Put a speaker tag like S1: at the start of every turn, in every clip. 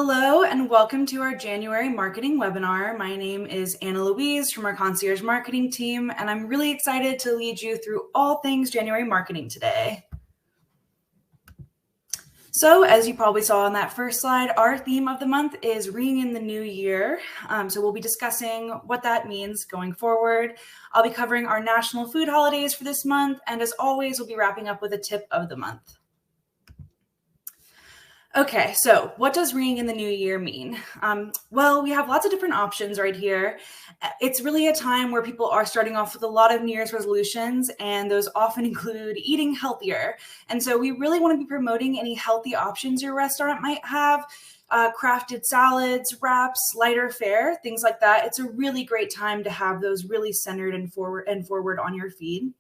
S1: Hello and welcome to our January marketing webinar. My name is Anna Louise from our Concierge Marketing team, and I'm really excited to lead you through all things January marketing today. So as you probably saw on that first slide, our theme of the month is ringing in the new year. So we'll be discussing what that means going forward. I'll be covering our national food holidays for this month, and as always, we'll be wrapping up with a tip of the month. Okay, so what does ringing in the new year mean? Well, we have lots of different options right here. It's really a time where people are starting off with a lot of New Year's resolutions, and those often include eating healthier. And so we really want to be promoting any healthy options your restaurant might have. Crafted salads, wraps, lighter fare, things like that. It's a really great time to have those really centered and forward on your feed.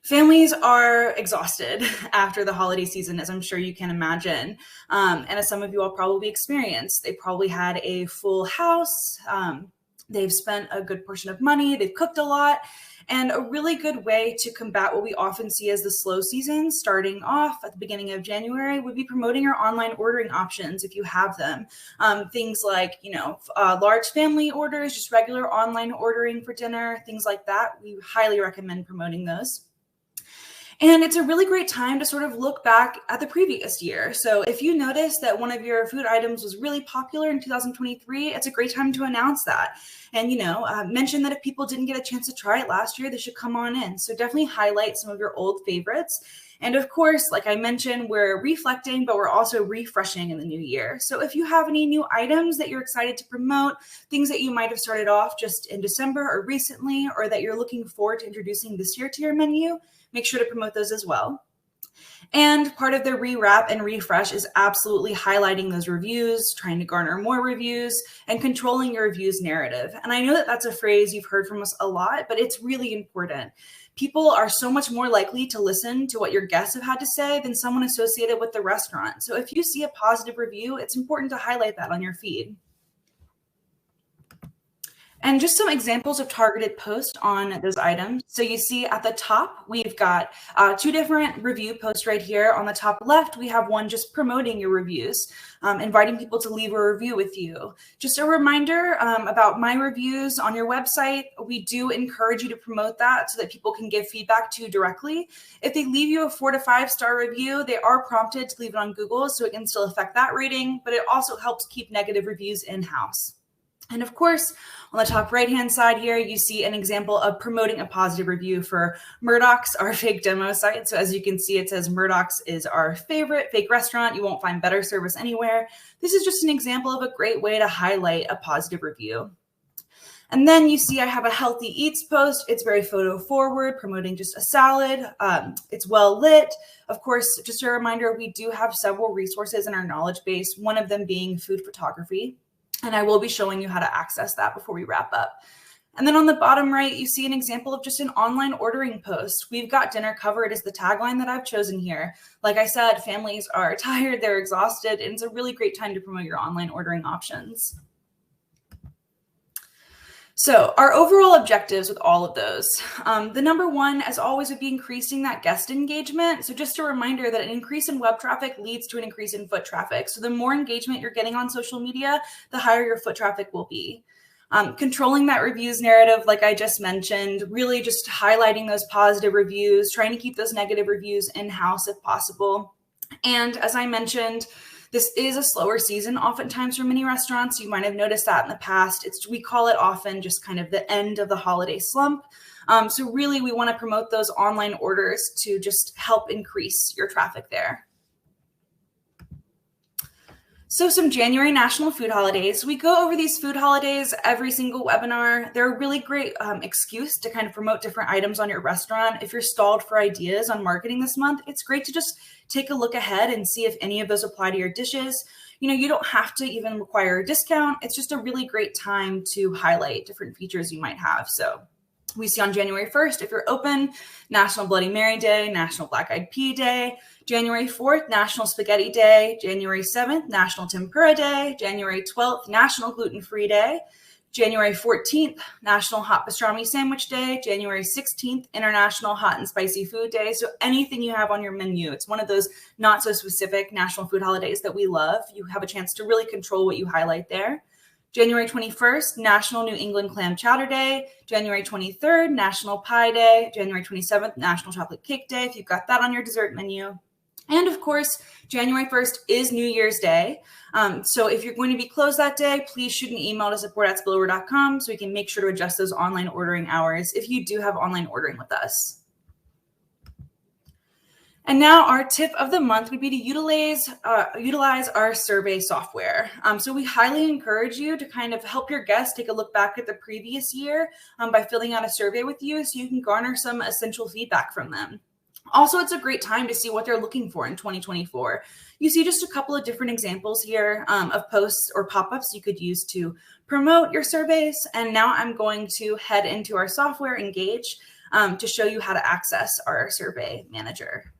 S1: Families are exhausted after the holiday season, as I'm sure you can imagine. And as some of you all probably experienced, they probably had a full house. They've spent a good portion of money. They've cooked a lot. And a really good way to combat what we often see as the slow season starting off at the beginning of January would be promoting your online ordering options if you have them. Things like, large family orders, just regular online ordering for dinner, things like that. We highly recommend promoting those. And it's a really great time to sort of look back at the previous year. So if you notice that one of your food items was really popular in 2023, it's a great time to announce that. And, mention that if people didn't get a chance to try it last year, they should come on in. So definitely highlight some of your old favorites. And of course, like I mentioned, we're reflecting, but we're also refreshing in the new year. So if you have any new items that you're excited to promote, things that you might have started off just in December or recently, or that you're looking forward to introducing this year to your menu, make sure to promote those as well. And part of the rewrap and refresh is absolutely highlighting those reviews, trying to garner more reviews, and controlling your reviews narrative. And I know that that's a phrase you've heard from us a lot, but it's really important. People are so much more likely to listen to what your guests have had to say than someone associated with the restaurant. So if you see a positive review, it's important to highlight that on your feed. And just some examples of targeted posts on those items. So you see at the top, we've got two different review posts right here. On the top left, we have one just promoting your reviews, inviting people to leave a review with you. Just a reminder about my reviews on your website. We do encourage you to promote that so that people can give feedback to you directly. If they leave you a 4 to 5 star review, they are prompted to leave it on Google, so it can still affect that rating, but it also helps keep negative reviews in-house. And of course, on the top right-hand side here, you see an example of promoting a positive review for Murdoch's, our fake demo site. So as you can see, it says Murdoch's is our favorite fake restaurant. You won't find better service anywhere. This is just an example of a great way to highlight a positive review. And then you see I have a healthy eats post. It's very photo forward, promoting just a salad. It's well lit. Of course, just a reminder, we do have several resources in our knowledge base, one of them being food photography. And I will be showing you how to access that before we wrap up. And then on the bottom right, you see an example of just an online ordering post. We've got dinner covered is the tagline that I've chosen here. Like I said, families are tired, they're exhausted, and it's a really great time to promote your online ordering options. So our overall objectives with all of those, the number one, as always, would be increasing that guest engagement. So just a reminder that an increase in web traffic leads to an increase in foot traffic. So the more engagement you're getting on social media, the higher your foot traffic will be. Controlling that reviews narrative, like I just mentioned, really just highlighting those positive reviews, trying to keep those negative reviews in-house if possible. And as I mentioned, this is a slower season oftentimes for many restaurants. You might have noticed that in the past. We call it often just kind of the end of the holiday slump. So really, we want to promote those online orders to just help increase your traffic there. So some January national food holidays. We go over these food holidays every single webinar. They're a really great excuse to kind of promote different items on your restaurant. If you're stalled for ideas on marketing this month, it's great to just take a look ahead and see if any of those apply to your dishes. You don't have to even require a discount. It's just a really great time to highlight different features you might have. So we see on January 1st, if you're open, National Bloody Mary Day, National Black Eyed Pea Day, January 4th, National Spaghetti Day, January 7th, National Tempura Day, January 12th, National Gluten-Free Day, January 14th, National Hot Pastrami Sandwich Day. January 16th, International Hot and Spicy Food Day. So anything you have on your menu, it's one of those not so specific national food holidays that we love. You have a chance to really control what you highlight there. January 21st, National New England Clam Chowder Day. January 23rd, National Pie Day. January 27th, National Chocolate Cake Day, if you've got that on your dessert menu. And of course, January 1st is New Year's Day. So if you're going to be closed that day, please shoot an email to support@spillover.com so we can make sure to adjust those online ordering hours if you do have online ordering with us. And now our tip of the month would be to utilize our survey software. So we highly encourage you to kind of help your guests take a look back at the previous year by filling out a survey with you so you can garner some essential feedback from them. Also, it's a great time to see what they're looking for in 2024. You see just a couple of different examples here of posts or pop-ups you could use to promote your surveys. And now I'm going to head into our software, Engage, to show you how to access our survey manager.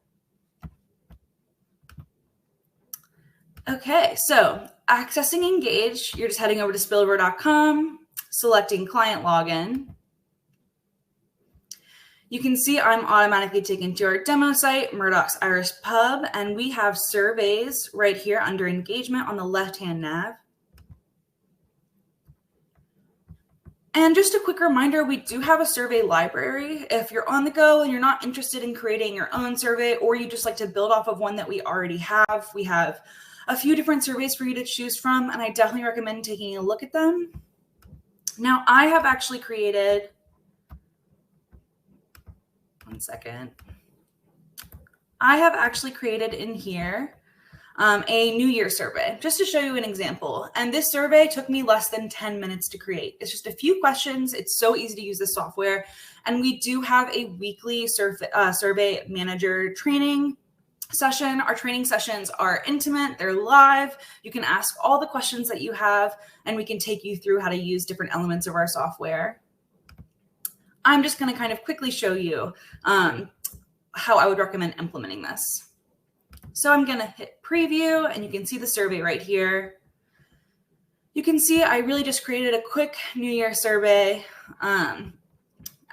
S1: Okay, so accessing Engage, you're just heading over to spillover.com, selecting Client Login. You can see I'm automatically taken to our demo site, Murdoch's Irish Pub, and we have surveys right here under engagement on the left-hand nav. And just a quick reminder, we do have a survey library. If you're on the go and you're not interested in creating your own survey, or you just like to build off of one that we already have, we have a few different surveys for you to choose from, and I definitely recommend taking a look at them. Now, I have actually created... One second. I have actually created in here a New Year survey, just to show you an example. And this survey took me less than 10 minutes to create. It's just a few questions. It's so easy to use this software. And we do have a weekly survey manager training session. Our training sessions are intimate. They're live. You can ask all the questions that you have, and we can take you through how to use different elements of our software. I'm just going to kind of quickly show you how I would recommend implementing this. So I'm going to hit preview, and you can see the survey right here. You can see I really just created a quick New Year survey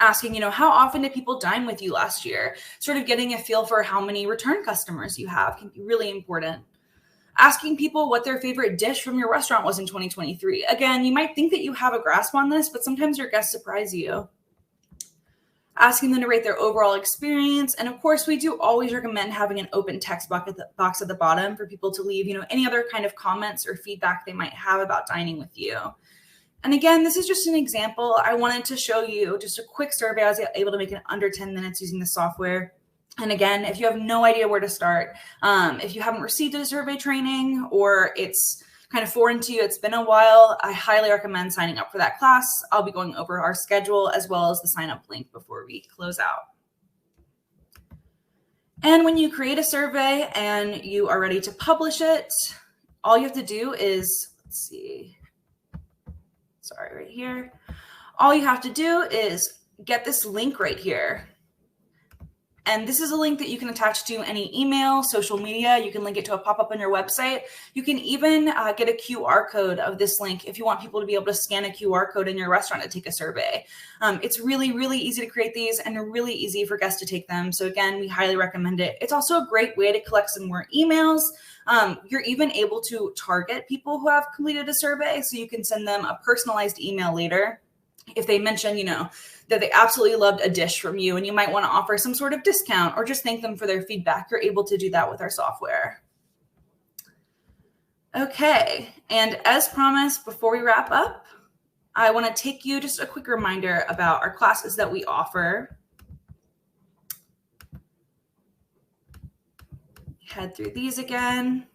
S1: asking, how often did people dine with you last year? Sort of getting a feel for how many return customers you have can be really important. Asking people what their favorite dish from your restaurant was in 2023. Again, you might think that you have a grasp on this, but sometimes your guests surprise you. Asking them to rate their overall experience. And of course, we do always recommend having an open text box at the bottom for people to leave, any other kind of comments or feedback they might have about dining with you. And again, this is just an example. I wanted to show you just a quick survey. I was able to make it under 10 minutes using the software. And again, if you have no idea where to start, if you haven't received a survey training or it's kind of foreign to you, it's been a while, I highly recommend signing up for that class. I'll be going over our schedule as well as the sign up link before we close out. And when you create a survey and you are ready to publish it, all you have to do is, right here. All you have to do is get this link right here. And this is a link that you can attach to any email, social media. You can link it to a pop-up on your website. You can even get a QR code of this link if you want people to be able to scan a QR code in your restaurant to take a survey. It's really, really easy to create these and really easy for guests to take them. So again, we highly recommend it. It's also a great way to collect some more emails. You're even able to target people who have completed a survey, so you can send them a personalized email later. If they mention, that they absolutely loved a dish from you and you might want to offer some sort of discount or just thank them for their feedback, you're able to do that with our software. Okay, and as promised, before we wrap up, I want to take you just a quick reminder about our classes that we offer. Head through these again.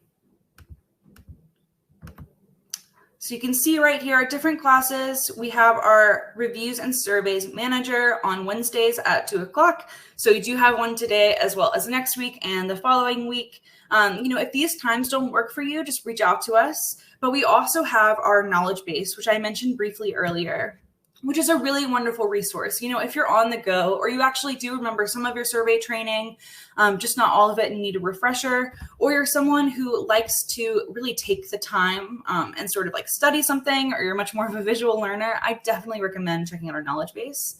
S1: So you can see right here our different classes. We have our reviews and surveys manager on Wednesdays at 2 o'clock. So you do have one today as well as next week and the following week. If these times don't work for you, just reach out to us. But we also have our knowledge base, which I mentioned briefly earlier. which is a really wonderful resource. If you're on the go or you actually do remember some of your survey training, just not all of it and need a refresher, or you're someone who likes to really take the time and sort of like study something, or you're much more of a visual learner, I definitely recommend checking out our knowledge base.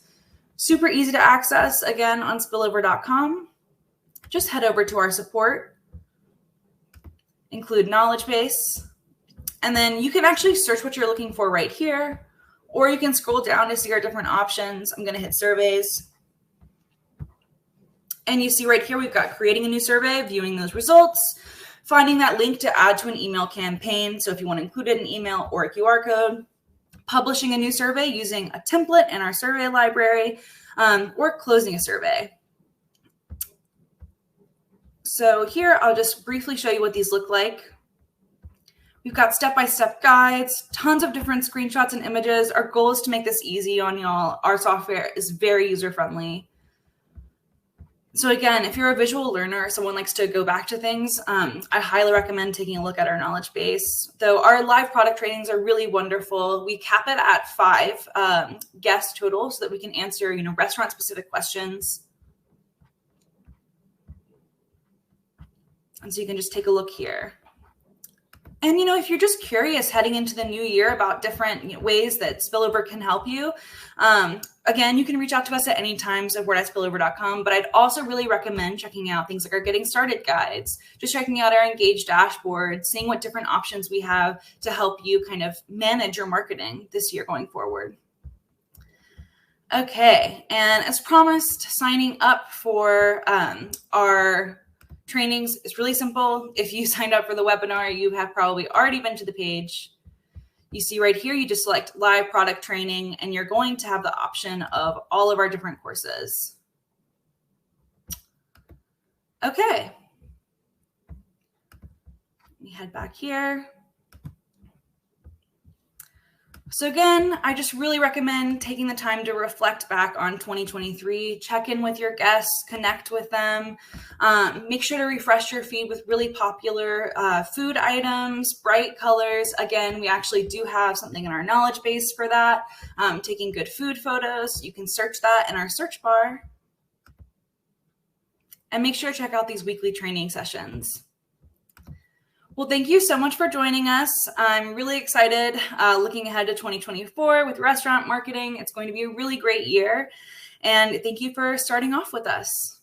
S1: Super easy to access, again, on spillover.com. Just head over to our support, include knowledge base, and then you can actually search what you're looking for right here, or you can scroll down to see our different options. I'm going to hit surveys. And you see right here, we've got creating a new survey, viewing those results, finding that link to add to an email campaign. So if you want to include an email or a QR code, publishing a new survey using a template in our survey library, or closing a survey. So here, I'll just briefly show you what these look like. We've got step-by-step guides, tons of different screenshots and images. Our goal is to make this easy on y'all. Our software is very user-friendly. So again, if you're a visual learner or someone likes to go back to things, I highly recommend taking a look at our knowledge base. Though our live product trainings are really wonderful. We cap it at 5 guests total so that we can answer, restaurant-specific questions. And so you can just take a look here. And, if you're just curious heading into the new year about different ways that Spillover can help you, again, you can reach out to us at any time, support@spillover.com. But I'd also really recommend checking out things like our Getting Started guides, just checking out our Engage dashboard, seeing what different options we have to help you kind of manage your marketing this year going forward. Okay, and as promised, signing up for our trainings is really simple. If you signed up for the webinar, you have probably already been to the page. You see right here, you just select live product training, and you're going to have the option of all of our different courses. Okay. Let me head back here. So again, I just really recommend taking the time to reflect back on 2023, check in with your guests, connect with them, make sure to refresh your feed with really popular food items, bright colors. Again, we actually do have something in our knowledge base for that, taking good food photos. You can search that in our search bar. And make sure to check out these weekly training sessions. Well, thank you so much for joining us. I'm really excited looking ahead to 2024 with restaurant marketing. It's going to be a really great year. And thank you for starting off with us.